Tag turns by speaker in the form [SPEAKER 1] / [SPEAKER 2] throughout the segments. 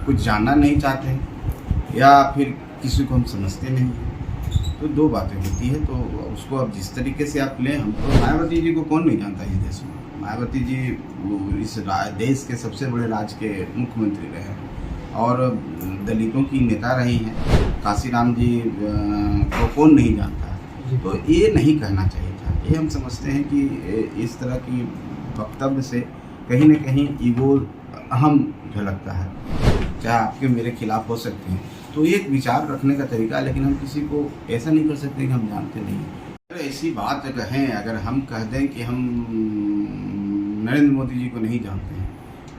[SPEAKER 1] कुछ जानना नहीं चाहते हैं या फिर किसी को हम समझते नहीं हैं। तो दो बातें होती है, तो उसको अब जिस तरीके से आप लें, हम तो मायावती जी को कौन नहीं जानता इस देश में। मायावती जी इस देश के सबसे बड़े राज्य के मुख्यमंत्री रहे हैं और दलितों की नेता रही हैं। काशीराम जी को कौन नहीं जानता है। तो ये नहीं कहना चाहिए था। ये हम समझते हैं कि इस तरह की वक्तव्य से कहीं न कहीं ईगो अहम झलकता है, चाहे आपके मेरे खिलाफ हो सकते हैं। तो एक विचार रखने का तरीका है, लेकिन हम किसी को ऐसा नहीं कर सकते कि हम जानते नहीं। अगर ऐसी बात कहें, अगर हम कह दें कि हम नरेंद्र मोदी जी को नहीं जानते हैं,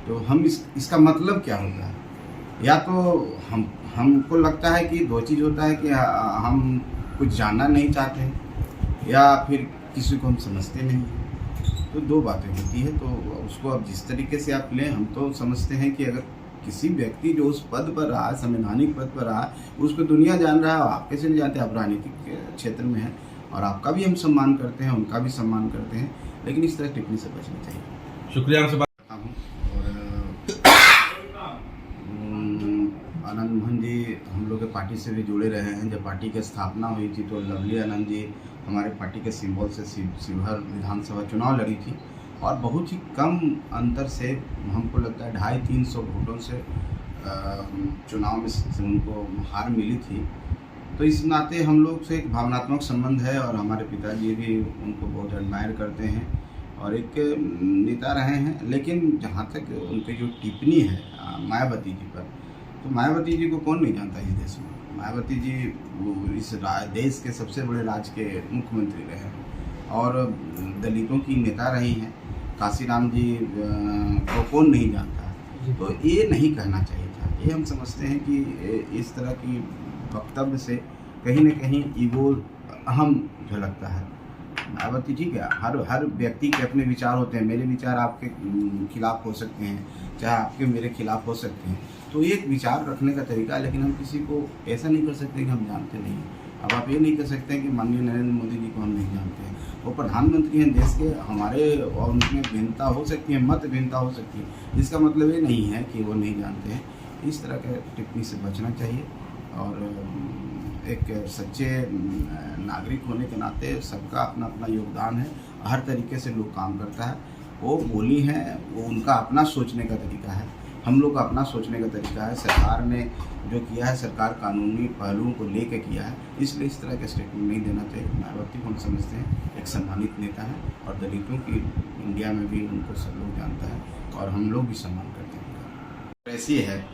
[SPEAKER 1] तो हम इसका मतलब क्या होता है? या तो हमको लगता है कि दो चीज़ होता है कि हम कुछ जानना नहीं चाहते हैं या फिर किसी को हम समझते नहीं। तो दो बातें होती है, तो उसको अब जिस तरीके से आप लें, हम तो समझते हैं कि अगर किसी व्यक्ति जो उस पद पर रहा है, संवैधानिक पद पर रहा है, उसको दुनिया जान रहा है। आप कैसे नहीं जानते? आप राजनीतिक क्षेत्र में हैं और आपका भी हम सम्मान करते हैं, उनका भी सम्मान करते हैं, लेकिन इस तरह टिप्पणी से बचना चाहिए।
[SPEAKER 2] शुक्रिया आपसे बात
[SPEAKER 1] करता हूँ। और आनंद मोहन जी हम लोग के पार्टी से भी जुड़े रहे हैं। जब पार्टी की स्थापना हुई थी तो लवली आनंद जी हमारे पार्टी के सिंबल से शिवहर विधानसभा चुनाव लड़ी थी और बहुत ही कम अंतर से, हमको लगता है 250-300 वोटों से चुनाव में उनको हार मिली थी। तो इस नाते हम लोग से एक भावनात्मक संबंध है और हमारे पिताजी भी उनको बहुत एडमायर करते हैं और एक नेता रहे हैं। लेकिन जहाँ तक उनकी जो टिप्पणी है मायावती जी पर, तो मायावती जी को कौन नहीं जानता इस देश में। मायावती जी इस देश के सबसे बड़े राज्य के मुख्यमंत्री रहे हैं और दलितों की नेता रही हैं। काशीराम जी को कौन नहीं जानता है। तो ये नहीं कहना चाहिए था। ये हम समझते हैं कि इस तरह की वक्तव्य से कहीं न कहीं ईगो अहम झलकता है। मायावती ठीक है, हर व्यक्ति के अपने विचार होते हैं। मेरे विचार आपके खिलाफ हो सकते हैं, चाहे आपके मेरे खिलाफ हो सकते हैं। तो एक विचार रखने का तरीका है, लेकिन हम किसी को ऐसा नहीं कर सकते कि हम जानते नहीं हैं। अब आप ये नहीं कर सकते हैं कि माननीय नरेंद्र मोदी जी को हम नहीं जानते हैं। वो प्रधानमंत्री हैं देश के, हमारे और उनमें भिन्नता हो सकती है, मत भिन्नता हो सकती है। इसका मतलब ये नहीं है कि वो नहीं जानते हैं। इस तरह के टिप्पणी से बचना चाहिए और एक सच्चे नागरिक होने के नाते सबका अपना अपना योगदान है। हर तरीके से लोग काम करता है। वो बोली हैं, वो उनका अपना सोचने का तरीका है, हम लोग का अपना सोचने का तरीका है। सरकार ने जो किया है, सरकार कानूनी पहलुओं को लेकर किया है, इसलिए इस तरह के स्टेटमेंट नहीं देना चाहिए। मायावती को हम समझते हैं एक सम्मानित नेता है और दलितों की इंडिया में भी उनको सब लोग जानता है और हम लोग भी सम्मान करते हैं। ऐसी है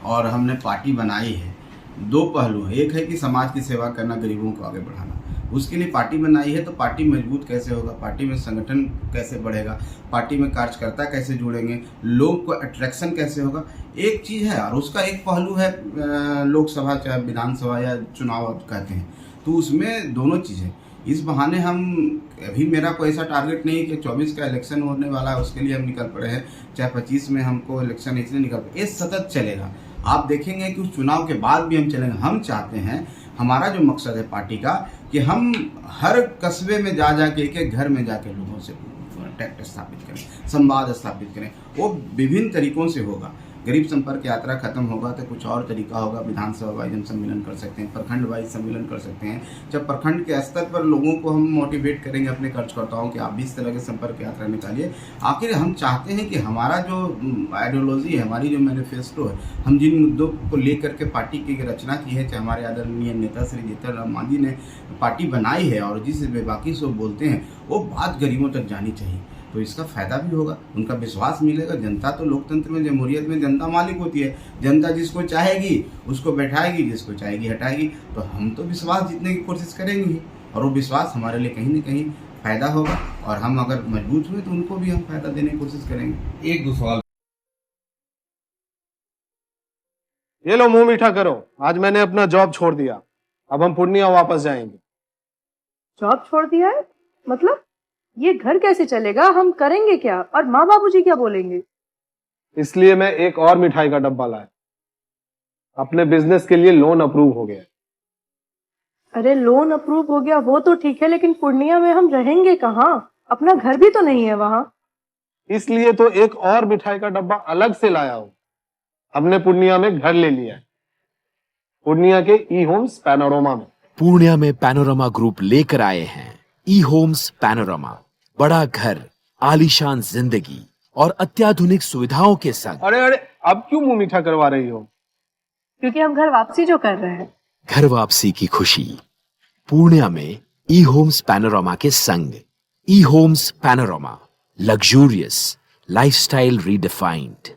[SPEAKER 1] और हमने पार्टी बनाई है। दो पहलू हैं, एक है कि समाज की सेवा करना, गरीबों को आगे बढ़ाना। उसके लिए पार्टी बनाई है। तो पार्टी मजबूत कैसे होगा, पार्टी में संगठन कैसे बढ़ेगा, पार्टी में कार्यकर्ता कैसे जुड़ेंगे, लोग को अट्रैक्शन कैसे होगा, एक चीज़ है। और उसका एक पहलू है लोकसभा चाहे विधानसभा या चुनाव कहते हैं, तो उसमें दोनों चीज़ें। इस बहाने हम अभी, मेरा कोई ऐसा टारगेट नहीं कि 24 का इलेक्शन होने वाला है उसके लिए हम निकल पड़े हैं, चाहे 25 में हमको इलेक्शन इसलिए निकल पड़े। ये सतत चलेगा। आप देखेंगे कि उस चुनाव के बाद भी हम चलेंगे। हम चाहते हैं, हमारा जो मकसद है पार्टी का, कि हम हर कस्बे में जा के एक घर में जाके लोगों से टैक्ट स्थापित करें, संवाद स्थापित करें। वो विभिन्न तरीकों से होगा। गरीब संपर्क यात्रा खत्म होगा तो कुछ और तरीका होगा। विधानसभा वाइज हम सम्मेलन कर सकते हैं, प्रखंड वाइज सम्मेलन कर सकते हैं। जब प्रखंड के स्तर पर लोगों को हम मोटिवेट करेंगे, अपने कार्यकर्ताओं कि आप भी इस तरह के संपर्क यात्रा निकालिए। आखिर हम चाहते हैं कि हमारा जो आइडियोलॉजी है, हमारी जो मैनिफेस्टो है, हम जिन मुद्दों को लेकर के पार्टी की रचना की है, चाहे हमारे आदरणीय नेता श्री जीतन राम मांझी ने पार्टी बनाई है और जिस बेबाकी से वो बोलते हैं, वो बात गरीबों तक जानी चाहिए। तो इसका फायदा भी होगा, उनका विश्वास मिलेगा। जनता तो लोकतंत्र में, जमहूरियत में जनता मालिक होती है। जनता जिसको चाहेगी उसको बैठाएगी, जिसको चाहेगी हटाएगी। तो हम तो विश्वास जीतने की कोशिश करेंगे ही और वो विश्वास हमारे लिए कहीं ना कहीं फायदा होगा और हम अगर मजबूत हुए तो उनको भी हम फायदा देने की कोशिश करेंगे।
[SPEAKER 2] एक दो सवाल।
[SPEAKER 3] ये लो मुंह मीठा करो, आज मैंने अपना जॉब छोड़ दिया, अब हम पूर्णिया वापस जाएंगे।
[SPEAKER 4] जॉब छोड़ दिया है? मतलब ये घर कैसे चलेगा? हम करेंगे क्या? और माँ बाबूजी क्या बोलेंगे?
[SPEAKER 3] इसलिए मैं एक और मिठाई का डब्बा लाया। अपने बिजनेस के लिए लोन अप्रूव हो गया।
[SPEAKER 4] अरे लोन अप्रूव हो गया वो तो ठीक है, लेकिन पूर्णिया में हम रहेंगे कहाँ? अपना घर भी तो नहीं है वहां।
[SPEAKER 3] इसलिए तो एक और मिठाई का डब्बा अलग से लाया हूं। हमने पूर्णिया में घर ले लिया है, पूर्णिया के ई होम्स पैनोरमा में।
[SPEAKER 2] पूर्णिया में पैनोरमा ग्रुप लेकर आए हैं ई होम्स पैनोरमा, बड़ा घर, आलीशान जिंदगी और अत्याधुनिक सुविधाओं के संग।
[SPEAKER 3] अरे अरे, अब क्यों मुंह मीठा करवा रही हो?
[SPEAKER 4] क्योंकि हम घर वापसी जो कर रहे हैं।
[SPEAKER 2] घर वापसी की खुशी पूर्णिया में ई होम्स पैनोरमा के संग। ई homes panorama, luxurious lifestyle redefined.